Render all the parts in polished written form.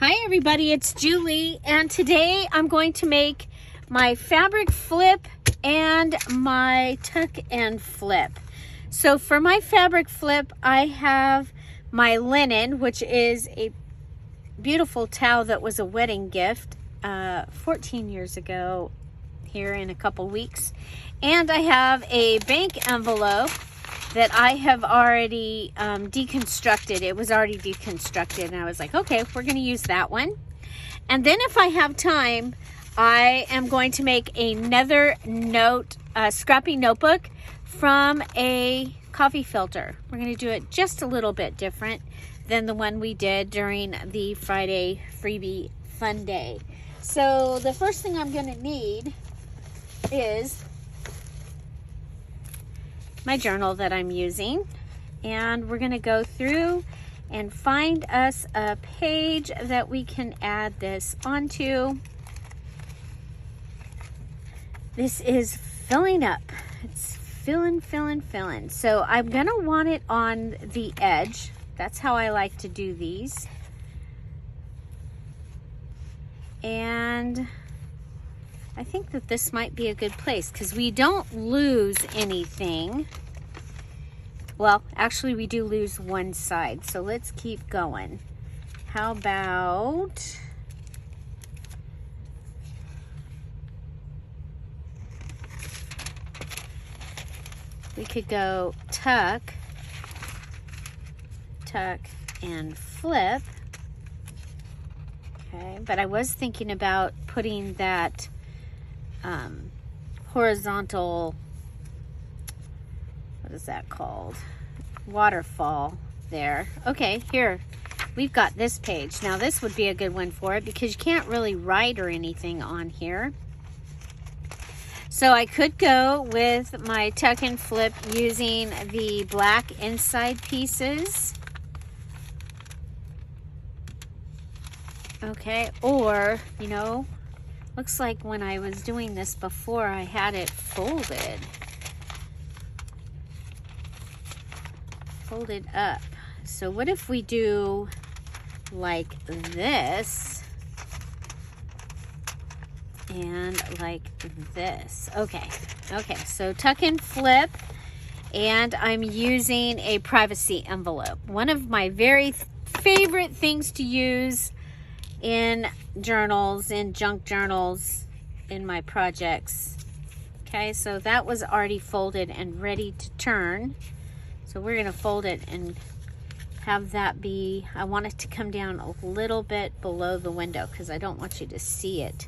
Hi everybody, it's Julie, and today I'm going to make my fabric flip and my tuck and flip. So for my fabric flip, I have my linen, which is a beautiful towel that was a wedding gift 14 years ago here in a couple weeks. And I have a bank envelope that I have already deconstructed. It was already deconstructed, and I was like, okay, we're gonna use that one. And then if I have time, I am going to make another scrappy notebook from a coffee filter. We're gonna do it just a little bit different than the one we did during the Friday freebie fun day. So the first thing I'm gonna need is my journal that I'm using, and we're going to go through and find us a page that we can add this onto. This is filling up. It's filling. So I'm going to want it on the edge. That's how I like to do these. And I think that this might be a good place because we don't lose anything. Well, actually we do lose one side, so let's keep going. How about we could go tuck and flip. Okay, but I was thinking about putting that horizontal, what is that called? Waterfall there. Okay, here we've got this page. Now this would be a good one for it because you can't really write or anything on here. So I could go with my tuck and flip using the black inside pieces. Okay, or, you know, looks like when I was doing this before, I had it folded up. So what if we do like this and like this? Okay, so tuck and flip, and I'm using a privacy envelope. One of my very favorite things to use in journals, in junk journals, in my projects. Okay, so that was already folded and ready to turn. So we're gonna fold it and have that be, I want it to come down a little bit below the window because I don't want you to see it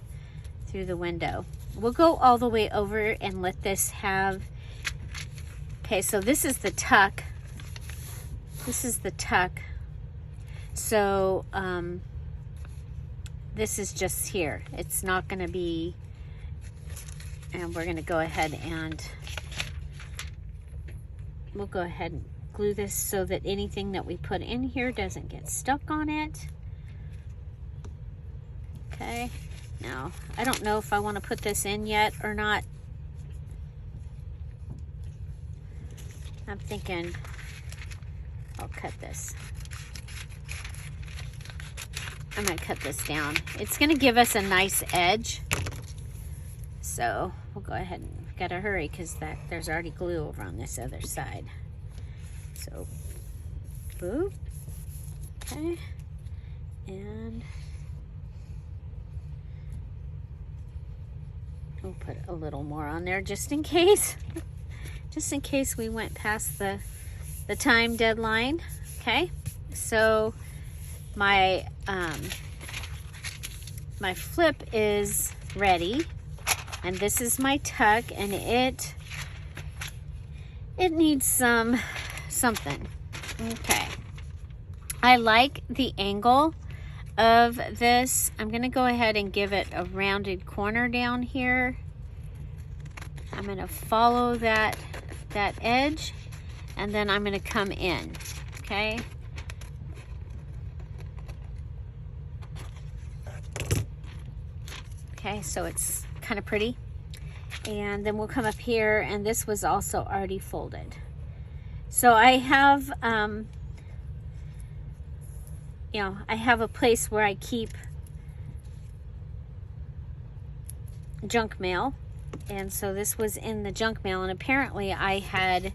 through the window. We'll go all the way over and let this have, okay, so this is the tuck. This is the tuck. So, this is just here. It's not going to be, and we're going to go ahead and we'll go ahead and glue this so that anything that we put in here doesn't get stuck on it. Okay, now I don't know if I want to put this in yet or not. I'm thinking I'll cut this. I'm going to cut this down. It's going to give us a nice edge. So we'll go ahead and gotta hurry because there's already glue over on this other side. So, boop. Okay. And we'll put a little more on there just in case. Just in case we went past the time deadline. Okay. So my my flip is ready, and this is my tuck, and it needs something. Okay, I like the angle of this. I'm gonna go ahead and give it a rounded corner down here. I'm gonna follow that edge, and then I'm gonna come in. Okay. Okay, so it's kind of pretty. And then we'll come up here, and this was also already folded. So I have you know, I have a place where I keep junk mail, and so this was in the junk mail, and apparently I had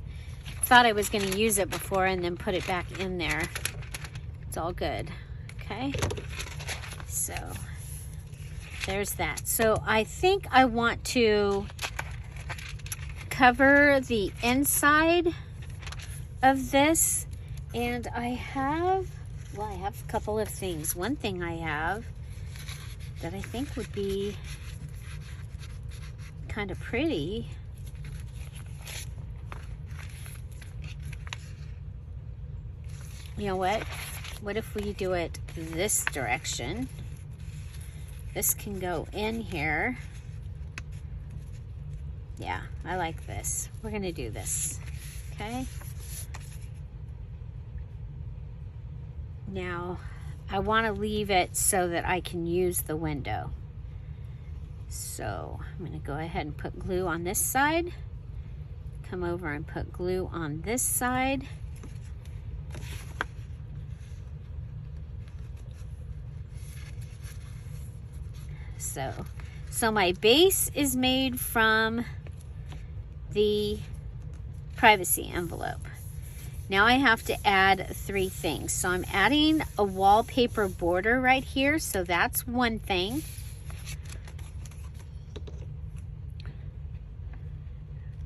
thought I was going to use it before and then put it back in there. It's all good. Okay, so there's that. So I think I want to cover the inside of this, and I have a couple of things. One thing I have that I think would be kind of pretty. You know what? What if we do it this direction? This can go in here. Yeah, I like this. We're gonna do this, okay? Now, I wanna leave it so that I can use the window. So, I'm gonna go ahead and put glue on this side. Come over and put glue on this side. So my base is made from the privacy envelope. Now I have to add 3 things. So I'm adding a wallpaper border right here. So that's one thing.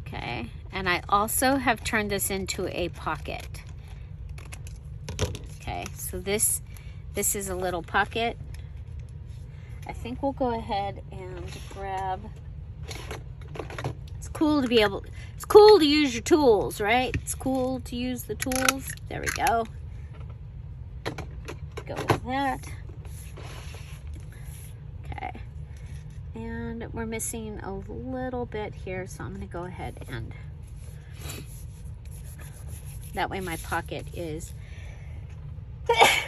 Okay, and I also have turned this into a pocket. Okay, so this is a little pocket. I think we'll go ahead and grab, it's cool to use your tools, right? It's cool to use the tools. There we go. Go with that. Okay. And we're missing a little bit here, so I'm going to go ahead and, that way my pocket is,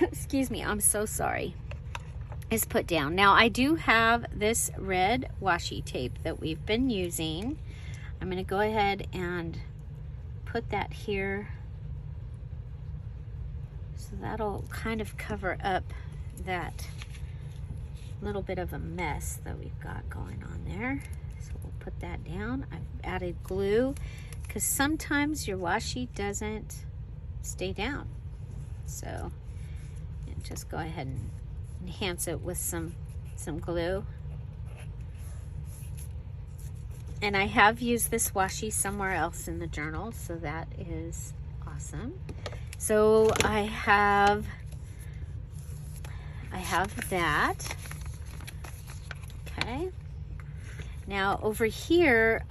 excuse me, I'm so sorry, is put down. Now I do have this red washi tape that we've been using. I'm going to go ahead and put that here, so that'll kind of cover up that little bit of a mess that we've got going on there. So we'll put that down. I've added glue because sometimes your washi doesn't stay down, so just go ahead and enhance it with some glue. And I have used this washi somewhere else in the journal, so that is awesome. So I have that. Okay. Now over here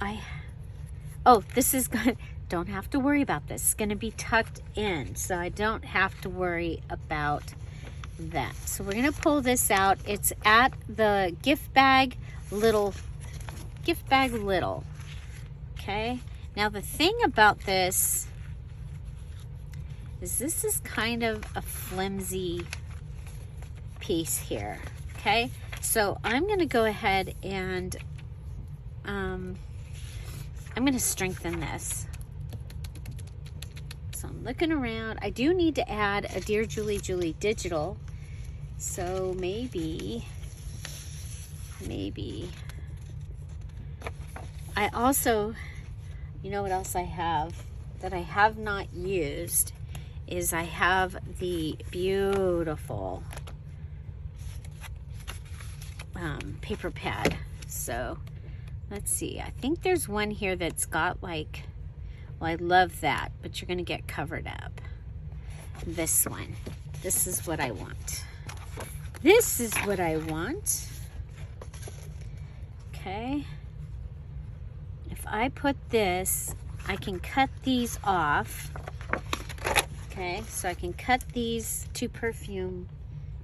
this is good. Don't have to worry about this. It's going to be tucked in, so I don't have to worry about that. So we're going to pull this out. It's at the gift bag little. Okay, now the thing about this is kind of a flimsy piece here. Okay, so I'm going to go ahead and I'm going to strengthen this. So I'm looking around. I do need to add a Dear Julie Julie digital. So maybe I also, you know what else I have that I have not used is I have the beautiful paper pad. So let's see. I think there's one here that's got like, well, I love that, but you're going to get covered up. This one. This is what I want. This is what I want. Okay. If I put this, I can cut these off. Okay, so I can cut these 2 perfume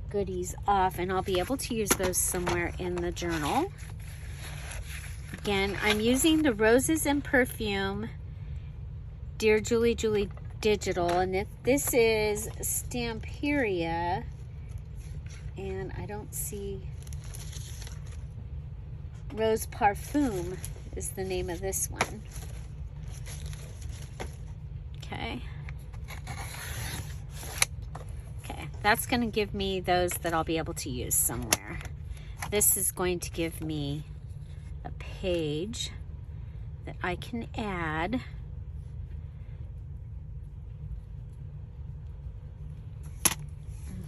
goodies off, and I'll be able to use those somewhere in the journal. Again, I'm using the Roses and Perfume Dear Julie Julie digital, and this is Stamperia, and I don't see, Rose Parfum is the name of this one. Okay. Okay, that's going to give me those that I'll be able to use somewhere. This is going to give me a page that I can add.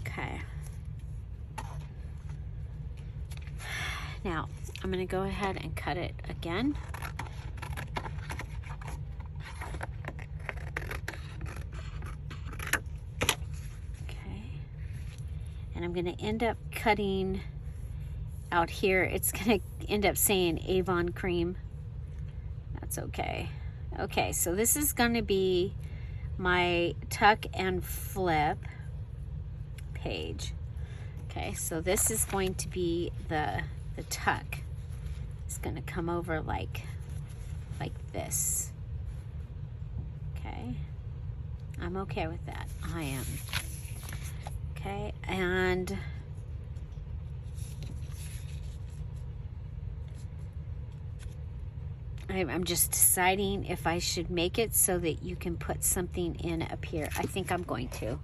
Okay. Now, I'm going to go ahead and cut it again. Okay. And I'm going to end up cutting out here. It's going to end up saying Avon cream. That's okay. Okay, so this is going to be my tuck and flip page. Okay, so this is going to be the tuck. It's going to come over like this. Okay, I'm okay with that. I am. Okay, and I'm just deciding if I should make it so that you can put something in up here. I think I'm going to.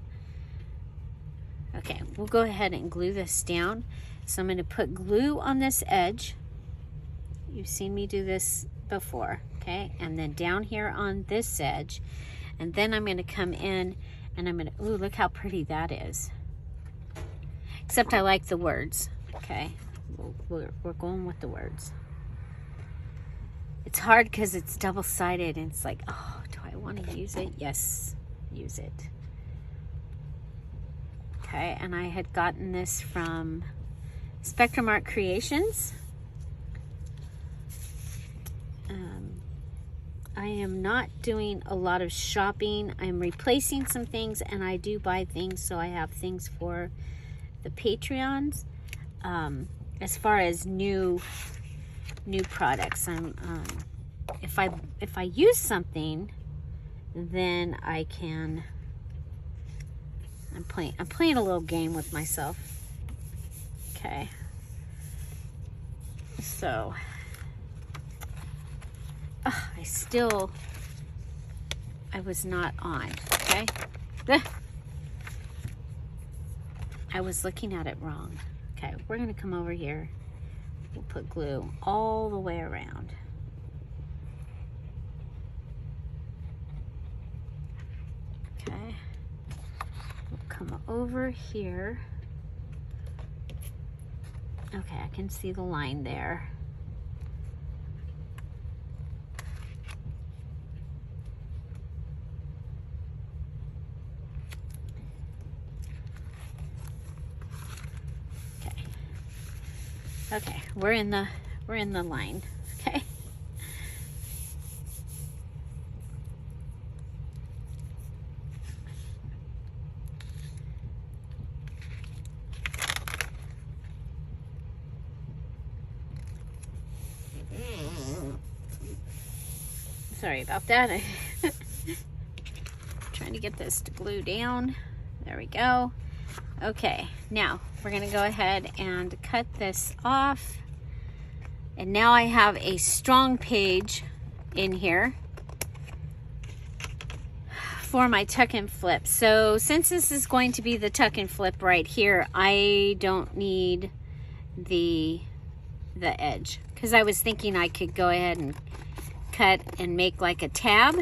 Okay, we'll go ahead and glue this down. So I'm going to put glue on this edge. You've seen me do this before, okay? And then down here on this edge. And then I'm going to come in and I'm going to, ooh, look how pretty that is. Except I like the words, okay? We're going with the words. It's hard because it's double-sided and it's like, oh, do I want to use it? Yes, use it. Okay, and I had gotten this from Spectrum Art Creations. I am not doing a lot of shopping. I'm replacing some things, and I do buy things, so I have things for the Patreons. As far as new products, if I use something, then I can. I'm playing a little game with myself. Okay. So, I was not on, okay? I was looking at it wrong. Okay, we're gonna come over here. We'll put glue all the way around. Okay. We'll come over here. Okay, I can see the line there. Okay, we're in the line. Okay. Sorry about that. Trying to get this to glue down. There we go. Okay, now we're gonna go ahead and cut this off. And now I have a strong page in here for my tuck and flip. So since this is going to be the tuck and flip right here, I don't need the edge, because I was thinking I could go ahead and cut and make like a tab,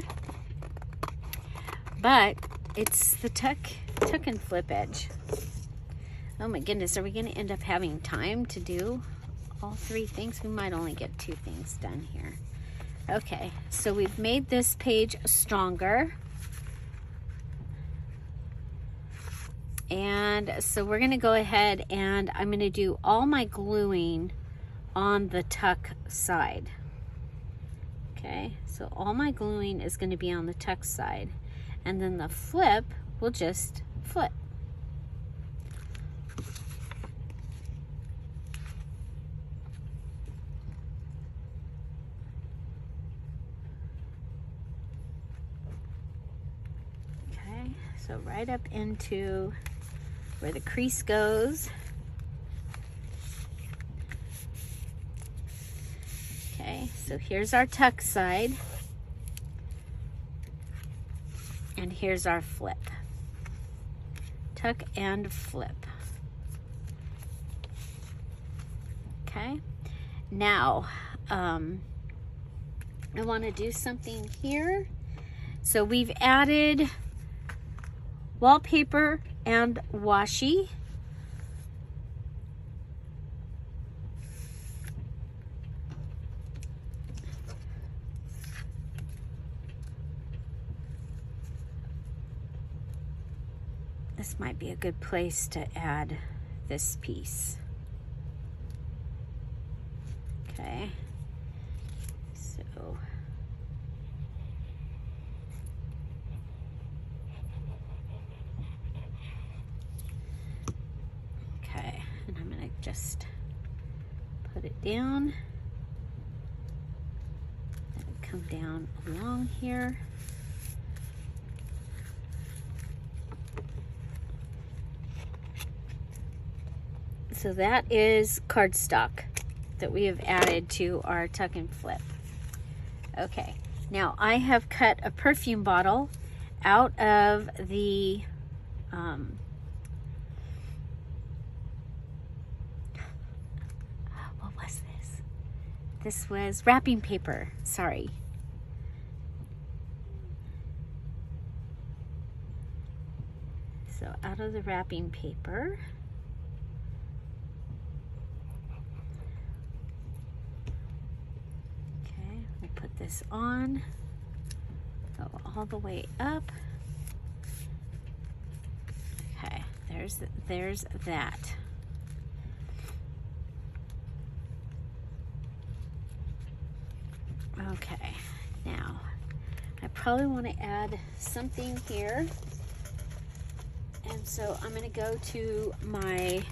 but it's the tuck and flip edge. Oh my goodness, are we going to end up having time to do all three things? We might only get two things done here. Okay, so we've made this page stronger. And so we're going to go ahead and I'm going to do all my gluing on the tuck side. Okay, so all my gluing is going to be on the tuck side. And then the flip will just flip. Okay, so right up into where the crease goes. Okay, so here's our tuck side. And here's our flip. tuck and flip. Okay, now I want to do something here. So we've added wallpaper and washi. This might be a good place to add this piece. Okay, so okay, and I'm gonna just put it down and come down along here. So that is cardstock that we have added to our tuck and flip. Okay, now I have cut a perfume bottle out of the what was this? This was wrapping paper, sorry. So out of the wrapping paper, put this on, go all the way up. Okay, there's that. Okay, now I probably want to add something here, and so I'm going to go to my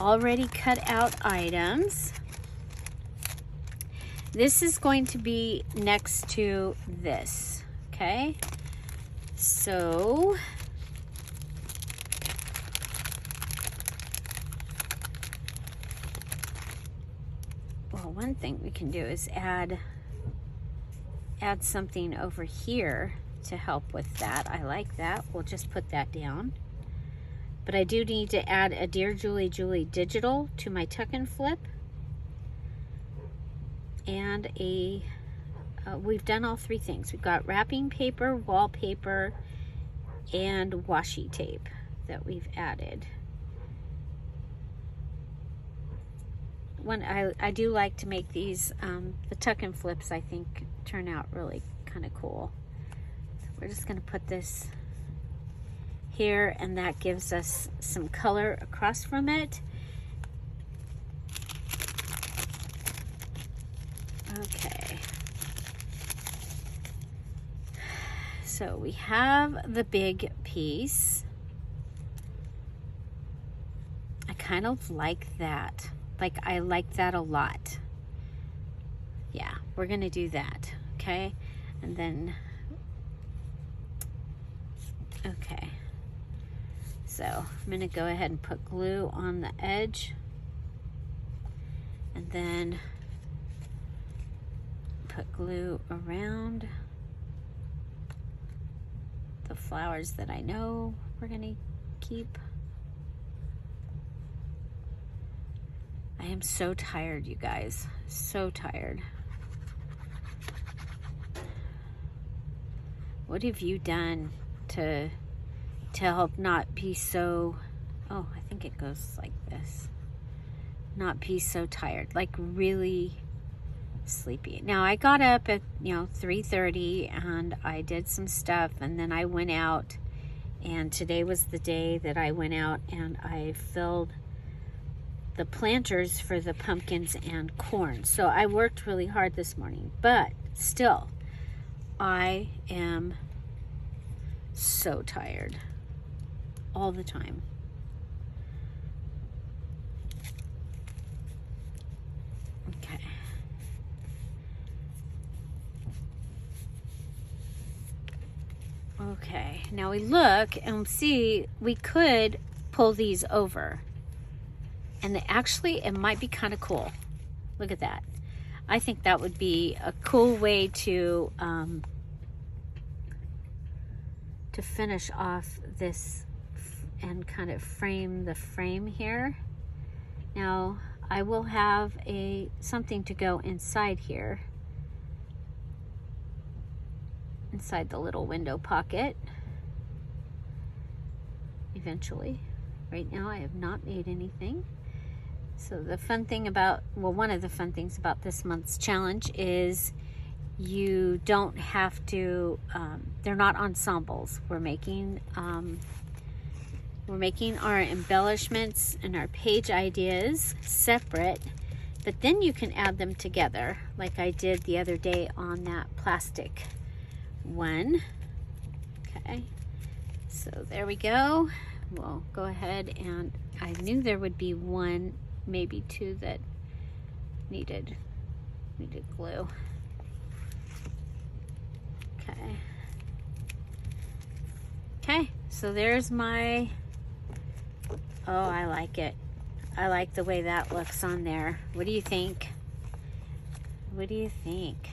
already cut out items. This is going to be next to this, okay? So, well, one thing we can do is add something over here to help with that. I like that. We'll just put that down. But I do need to add a Dear Julie Julie digital to my tuck and flip. And we've done all three things. We've got wrapping paper, wallpaper, and washi tape that we've added. I do like to make these, the tuck and flips, I think, turn out really kind of cool. So we're just going to put this here, and that gives us some color across from it. Okay, so we have the big piece. I kind of like that. Like, I like that a lot. Yeah, we're gonna do that, okay? And then, okay. So I'm gonna go ahead and put glue on the edge, and then put glue around the flowers that I know we're gonna keep. I am so tired, you guys, so tired. What have you done to help not be so, oh, I think it goes like this, not be so tired, like really sleepy. Now I got up at 3:30 and I did some stuff, and then I went out, and today was the day that I went out and I filled the planters for the pumpkins and corn. So I worked really hard this morning, but still I am so tired all the time. Okay. Okay, now we look and see, we could pull these over, and actually it might be kind of cool. Look at that. I think that would be a cool way to finish off this and kind of frame the frame here. Now I will have something to go inside here, inside the little window pocket eventually. Right now I have not made anything. So the fun thing about, well, one of the fun things about this month's challenge is you don't have to, they're not ensembles. We're making our embellishments and our page ideas separate, but then you can add them together like I did the other day on that plastic one. Okay, so there we go. We'll go ahead, and I knew there would be one, maybe two that needed glue. Okay, so there's my, oh, I like it. I like the way that looks on there. What do you think? What do you think?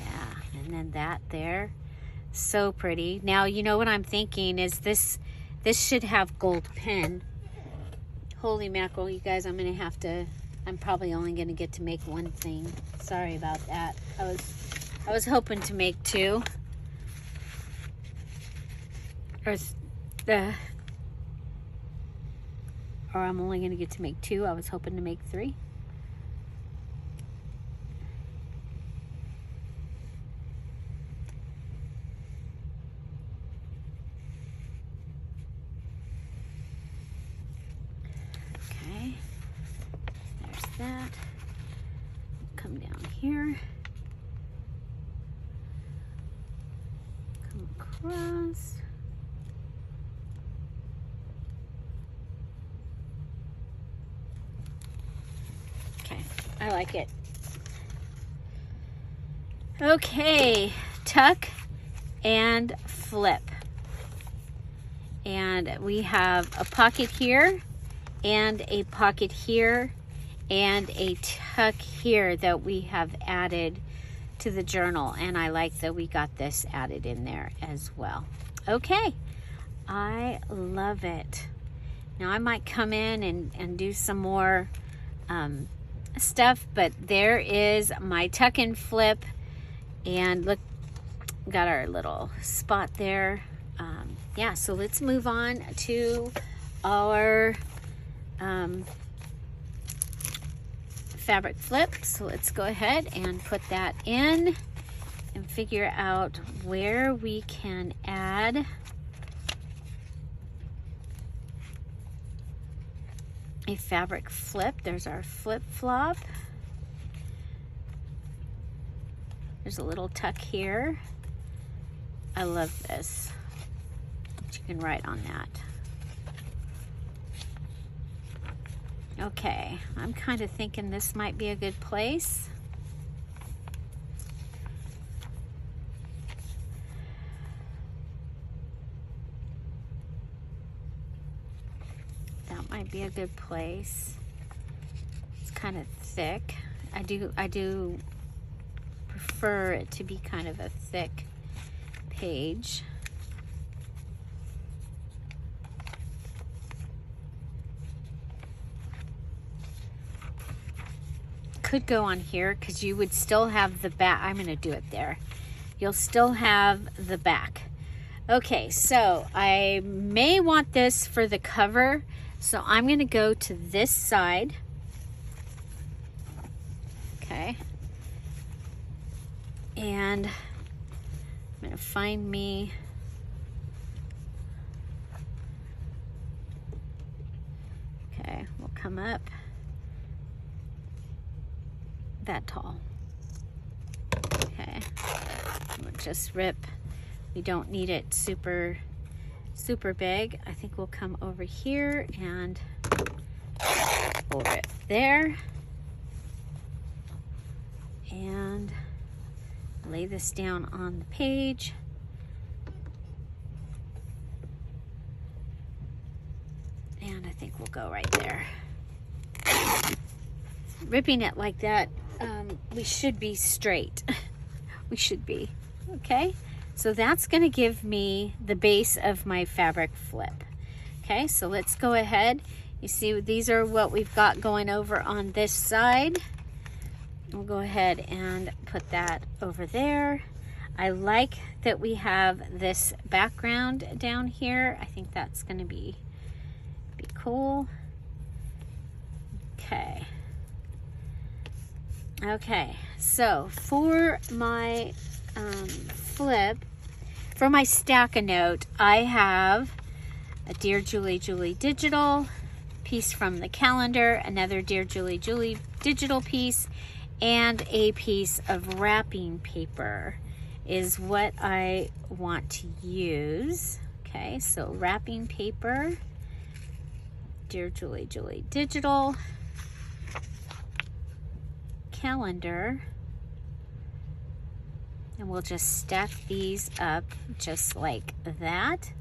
Yeah, and then that there, so pretty. Now, you know what I'm thinking is this should have gold pin. Holy mackerel, you guys, I'm probably only gonna get to make one thing. Sorry about that. I was hoping to make two. Or I'm only gonna get to make two. I was hoping to make three. Okay, there's that. Come down here. Come across. I like it. Okay, tuck and flip. And we have a pocket here and a pocket here and a tuck here that we have added to the journal. And I like that we got this added in there as well. Okay, I love it. Now I might come in and do some more stuff, but there is my tuck and flip, and look, got our little spot there. Yeah, so let's move on to our fabric flip. So let's go ahead and put that in and figure out where we can add a fabric flip. There's our flip flop. There's a little tuck here. I love this. You can write on that. Okay, I'm kind of thinking this might be a good place. Might be a good place. It's kind of thick. I do prefer it to be kind of a thick page. Could go on here because you would still have the back. I'm going to do it there. You'll still have the back. Okay, so I may want this for the cover. So I'm going to go to this side. Okay. And I'm going to find me okay, we'll come up that tall. Okay. We'll just rip. We don't need it super big. I think we'll come over here and hold it there and lay this down on the page. And I think we'll go right there. Ripping it like that, we should be straight. We should be. Okay. So that's going to give me the base of my fabric flip. Okay, so let's go ahead. You see, these are what we've got going over on this side. We'll go ahead and put that over there. I like that we have this background down here. I think that's going to be cool. Okay. Okay, so for my flip, for my stack-a-note, I have a Dear Julie Julie digital piece from the calendar, another Dear Julie Julie digital piece, and a piece of wrapping paper is what I want to use. Okay, so wrapping paper, Dear Julie Julie digital, calendar, and we'll just stack these up just like that,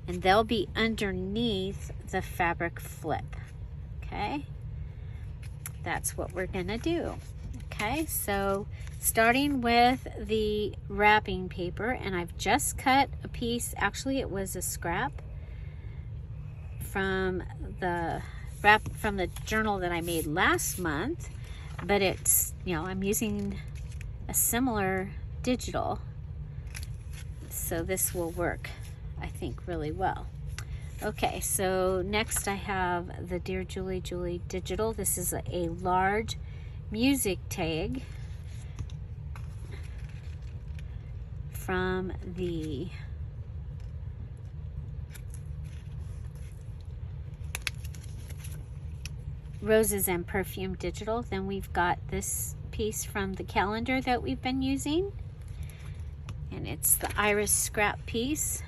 and they'll be underneath the fabric flip. Okay, that's what we're gonna do. Okay, so starting with the wrapping paper, and I've just cut a piece, actually it was a scrap from the journal that I made last month, but it's, you know, I'm using a similar digital, so this will work, I think, really well. Okay, so next I have the Dear Julie Julie digital. This is a large music tag from the Roses and Perfume digital. Then we've got this piece from the calendar that we've been using, and it's the Iris scrap piece.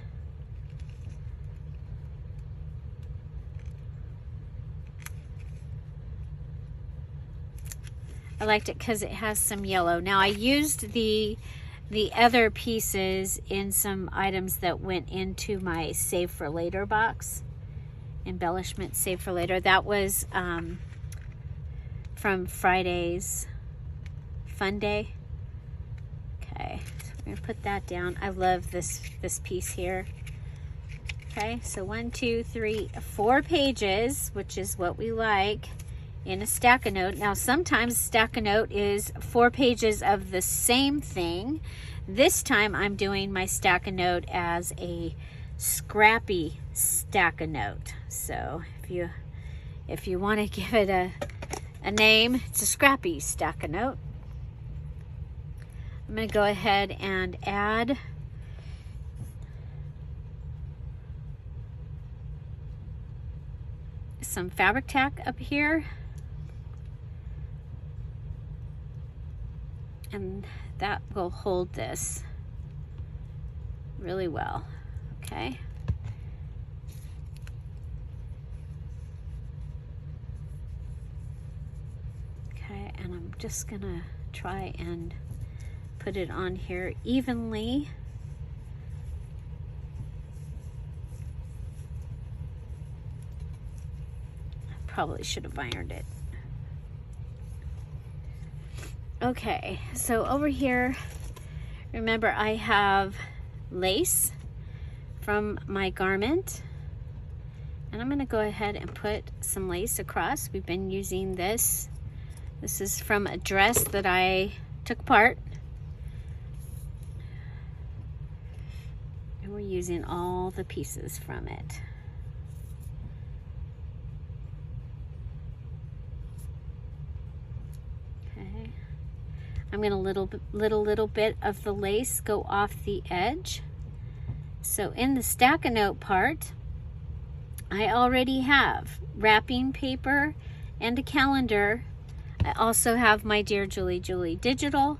I liked it because it has some yellow. Now I used the other pieces in some items that went into my Save for Later box. Embellishment Save for Later. That was from Friday's Fun Day. Okay, so we're gonna put that down. I love this piece here. Okay, so 1, 2, 3, 4 pages, which is what we like in a stack-a-note. Now sometimes stack-a-note is 4 pages of the same thing. This time I'm doing my stack-a-note as a scrappy stack-a-note. So if you want to give it a name, it's a scrappy stack-a-note. I'm going to go ahead and add some fabric tack up here, and that will hold this really well. Okay. Okay, and I'm just gonna try and put it on here evenly. I probably should have ironed it. Okay, so over here, remember I have lace from my garment, and I'm going to go ahead and put some lace across. We've been using this. This is from a dress that I took apart, and we're using all the pieces from it. Okay, I'm going to little bit of the lace go off the edge. So in the stack-a-note part, I already have wrapping paper and a calendar. I also have my Dear Julie Julie digital.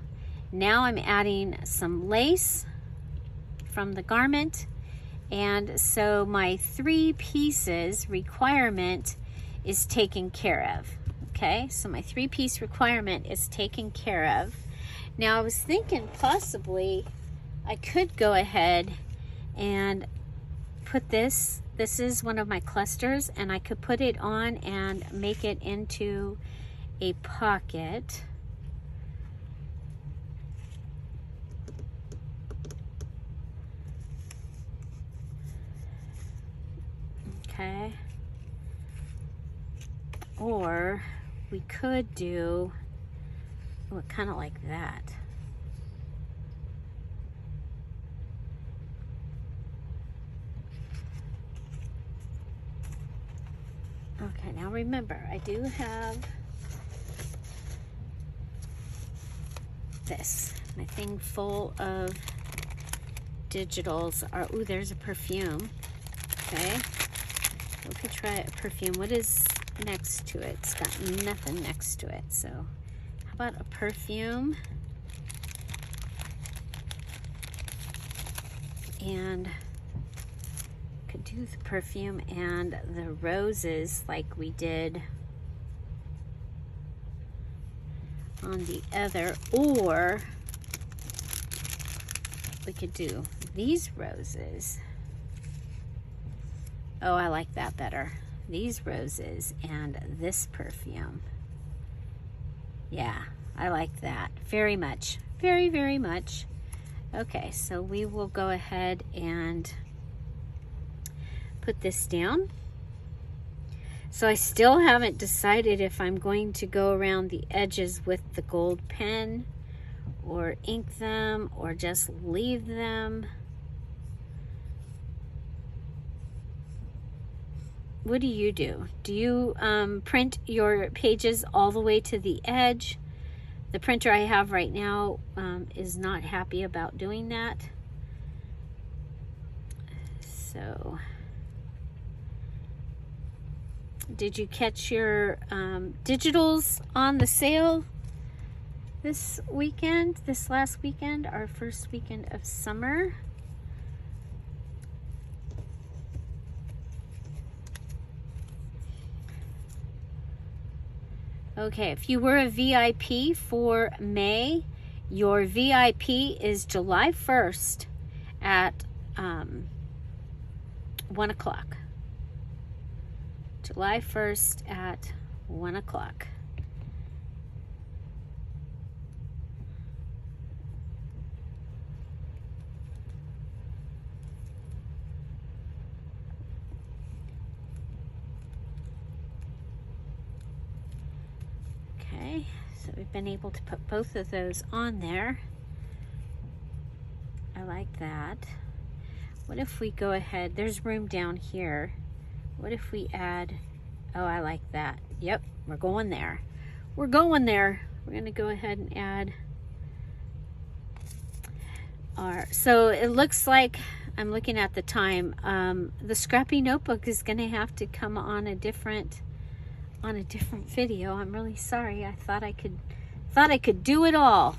Now I'm adding some lace from the garment, and so my 3 pieces requirement is taken care of. Okay, so my 3-piece requirement is taken care of. Now I was thinking possibly I could go ahead and put this is one of my clusters, and I could put it on and make it into a pocket. okay? Or we could do, oh, kind of like that. Okay, now remember, I do have this, my thing full of digitals. Are, ooh, there's a perfume. Okay, we could try a perfume. What is next to it? It's got nothing next to it. So how about a perfume? And could do the perfume and the roses like we did on the other, or we could do these roses. Oh, I like that better. These roses and this perfume. Yeah, I like that very much. Very, very much. Okay, so we will go ahead and put this down. So I still haven't decided if I'm going to go around the edges with the gold pen or ink them or just leave them. What do you do? Do you print your pages all the way to the edge? The printer I have right now is not happy about doing that. So, did you catch your digitals on the sale this weekend, this last weekend, our first weekend of summer? Okay, if you were a VIP for May, your VIP is July 1st at 1 o'clock. July 1st at 1 o'clock. Okay, so we've been able to put both of those on there. I like that. What if we go ahead, there's room down here. What if we add, oh, I like that. Yep, we're going there. We're going there. We're gonna go ahead and add our, so it looks like, I'm looking at the time, the scrappy notebook is gonna have to come on a different video. I'm really sorry. I thought I could do it all.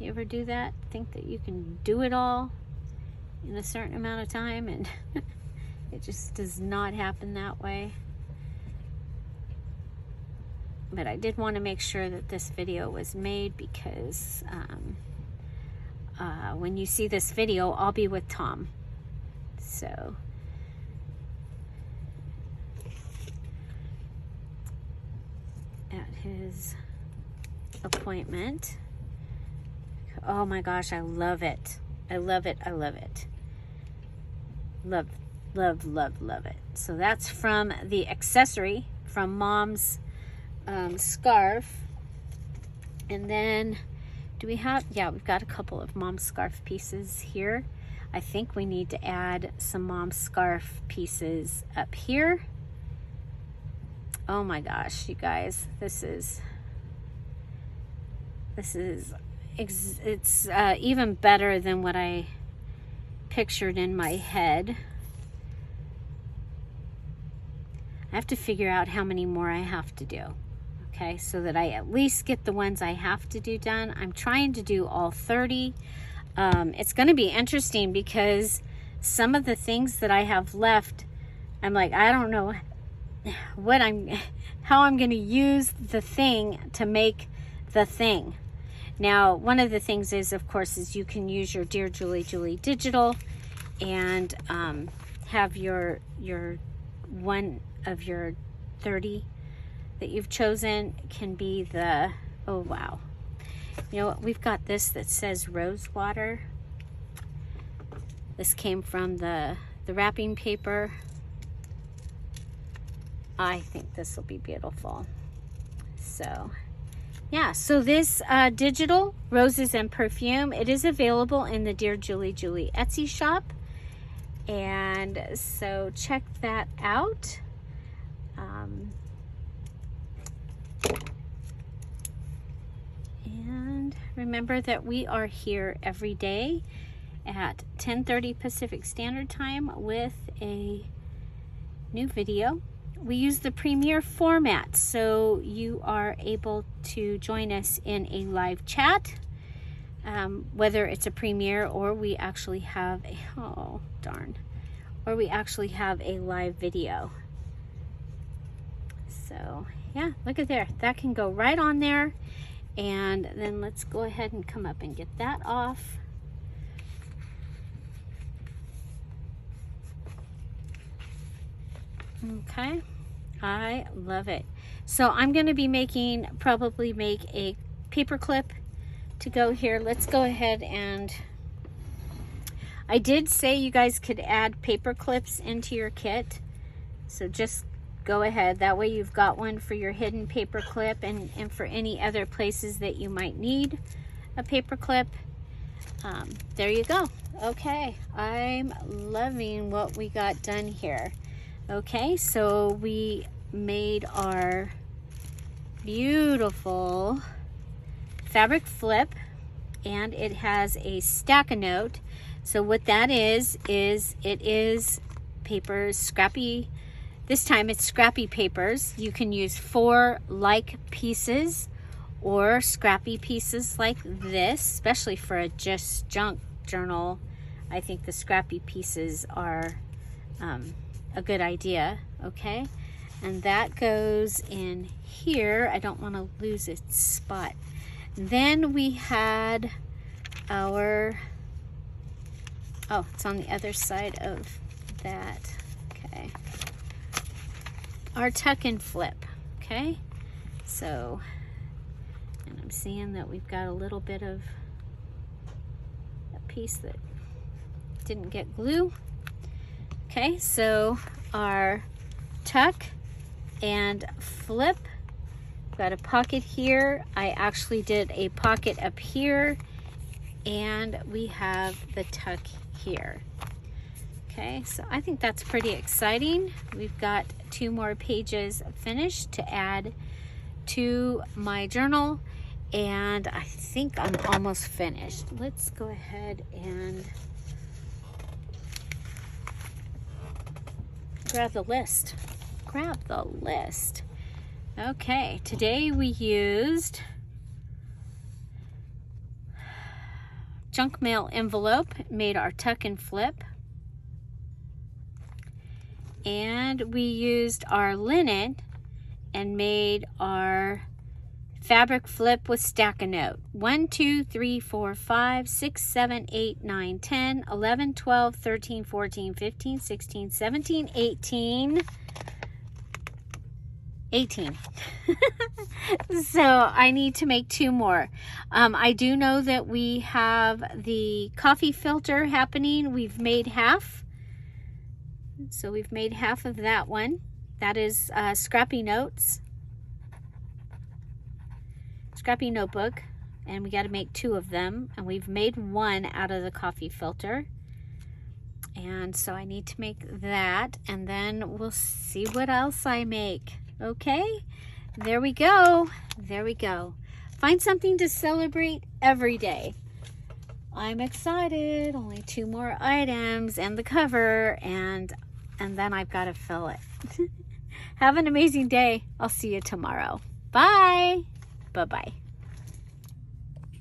You ever do that? Think that you can do it all in a certain amount of time, and it just does not happen that way. But I did want to make sure that this video was made because when you see this video, I'll be with Tom. So at his appointment. Oh my gosh, I love it. I love it. I love it. Love, love, love, love it. So that's from the accessory from Mom's scarf. And then do we have, yeah, we've got a couple of Mom's scarf pieces here. I think we need to add some Mom's scarf pieces up here. Oh my gosh, you guys, this is it's even better than what I pictured in my head. I have to figure out how many more I have to do, okay, so that I at least get the ones I have to do done. I'm trying to do all 30. It's going to be interesting because some of the things that I have left, I'm like, I don't know how I'm going to use the thing to make the thing. Now, one of the things is, of course, is you can use your Dear Julie Julie digital and have your one of your 30 that you've chosen can be the, oh wow. You know what, we've got this that says rose water. This came from the the wrapping paper. I think this will be beautiful. So yeah, so this digital roses and perfume, it is available in the Dear Julie Julie Etsy shop. And so check that out. And remember that we are here every day at 10:30 Pacific Standard Time with a new video. We use the Premiere format, so you are able to join us in a live chat, whether it's a Premiere or we actually have a, oh darn, or we actually have a live video. So yeah, look at there, that can go right on there. And then let's go ahead and come up and get that off. Okay, I love it. So I'm going to be probably make a paper clip to go here. Let's go ahead, and I did say you guys could add paper clips into your kit. So just go ahead. That way you've got one for your hidden paper clip and for any other places that you might need a paper clip. There you go. Okay, I'm loving what we got done here. Okay, so we made our beautiful fabric flip, and it has a stack-a-note. So what that is it is papers, scrappy. This time it's scrappy papers. You can use 4 like pieces or scrappy pieces like this, especially for a just junk journal. I think the scrappy pieces are a good idea. Okay, and that goes in here. I don't want to lose its spot. Then we had our, oh, it's on the other side of that. Okay, our tuck and flip. Okay, so, and I'm seeing that we've got a little bit of a piece that didn't get glue. Okay, so our tuck and flip, got a pocket here. I actually did a pocket up here, and we have the tuck here. Okay, so I think that's pretty exciting. We've got 2 more pages finished to add to my journal, and I think I'm almost finished. Let's go ahead and grab the list. Okay, today we used junk mail envelope, made our tuck and flip. And we used our linen and made our fabric flip with stack-a-note. 1, 2, 3, 4, 5, 6, 7, 8, 9, 10, 11, 12, 13, 14, 15, 16, 17, 18. So I need to make 2 more. I do know that we have the coffee filter happening. We've made half. So we've made half of that one. That is scrappy notes. Scrappy notebook, and we got to make 2 of them, and we've made 1 out of the coffee filter, and so I need to make that, and then we'll see what else I make. Okay, there we go. Find something to celebrate every day. I'm excited. Only 2 more items and the cover, and then I've got to fill it. Have an amazing day. I'll see you tomorrow. Bye. Bye-bye.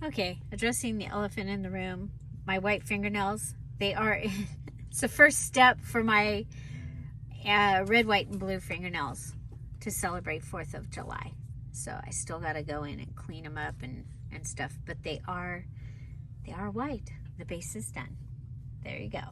Okay, addressing the elephant in the room. My white fingernails, they are, it's the first step for my red, white, and blue fingernails to celebrate 4th of July. So I still got to go in and clean them up and stuff, but they are white. The base is done. There you go.